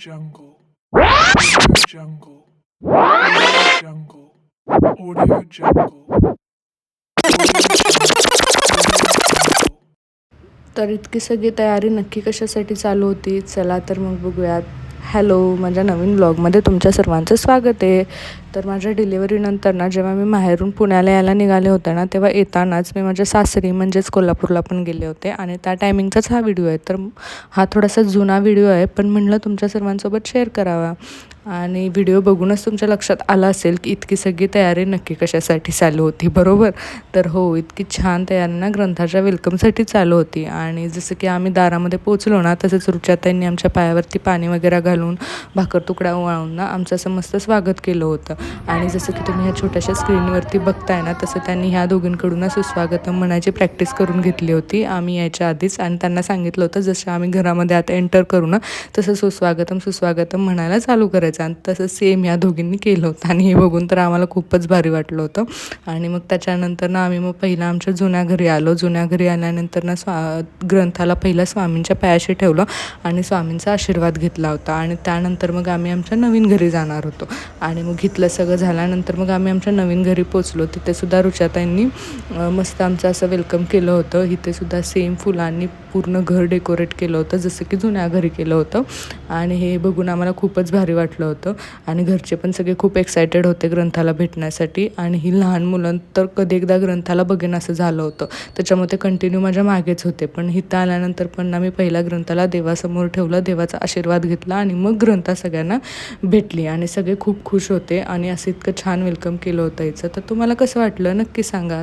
Jungle. Audio Jungle. Audio Jungle. Audio Jungle. तर इतकी सगळी तयारी नक्की कशासाठी चालू होती, चला तर मग बघूयात. हॅलो, माझ्या नवीन ब्लॉगमध्ये तुमच्या सर्वांचं स्वागत आहे. तर माझ्या डिलिव्हरीनंतर ना, जेव्हा मी माहेरून पुण्याला यायला निघाले होते ना, तेव्हा येतानाच मी माझ्या सासरी म्हणजेच कोल्हापूरला पण गेले होते आणि त्या टायमिंगचाच हा व्हिडिओ आहे. तर हा थोडासा जुना व्हिडिओ आहे, पण म्हणलं तुमच्या सर्वांसोबत शेअर करावा. आणि व्हिडिओ बघूनच तुमच्या लक्षात आलं असेल की इतकी सगळी तयारी नक्की कशासाठी चालू होती, बरोबर? तर हो, इतकी छान तयारी ना ग्रंथाच्या वेलकमसाठी चालू होती. आणि जसं की आम्ही दारामध्ये पोचलो ना, तसंच रुचाताईंनी आमच्या पायावरती पाणी वगैरे घालून, भाकर तुकडा वाळून ना आमचं असं मस्त स्वागत केलं होतं. आणि जसं की तुम्ही ह्या छोट्याशा स्क्रीनवरती बघताय ना, तसं त्यांनी ह्या दोघींकडून सुस्वागतम म्हणायची प्रॅक्टिस करून घेतली होती आम्ही यायच्या आधीच. आणि त्यांना सांगितलं होतं जसं आम्ही घरामध्ये आता एंटर करू ना, तसं सुस्वागतम म्हणायला चालू करायचं. आणि तसं सेम या दोघींनी केलं होतं. आणि हे बघून तर आम्हाला खूपच भारी वाटलं होतं. आणि मग त्याच्यानंतर ना आम्ही मग पहिला आमच्या जुन्या घरी आलो. जुन्या घरी आल्यानंतर ना ग्रंथाला पहिला स्वामींच्या पायाशी ठेवलं आणि स्वामींचा आशीर्वाद घेतला होता. आणि त्यानंतर मग आम्ही आमच्या नवीन घरी जाणार होतो. आणि मग इथलं सगळं झाल्यानंतर मग आम्ही आमच्या नवीन घरी पोचलो. तिथेसुद्धा रुचाताईंनी मस्त आमचं असं वेलकम केलं होतं. इथेसुद्धा सेम फुलांनी पूर्ण घर डेकोरेट केलं होतं, जसं की जुन्या घरी केलं होतं. आणि हे बघून आम्हाला खूपच भारी वाटलं होतं. आणि घरचे पण सगळे खूप एक्सायटेड होते ग्रंथाला भेटण्यासाठी. आणि ही लहान मुलं तर कधी एकदा ग्रंथाला बघेन असं झालं होतं, त्याच्यामुळे ते कंटिन्यू माझ्या मागेच होते. पण इथं आल्यानंतर पण ना मी पहिला ग्रंथाला देवासमोर ठेवलं, देवाचा आशीर्वाद घेतला आणि मग ग्रंथा सगळ्यांना भेटली. आणि सगळे खूप खुश होते आणि असं इतकं छान वेलकम केलं होतं हिचं. तर तुम्हाला कसं वाटलं नक्की सांगा.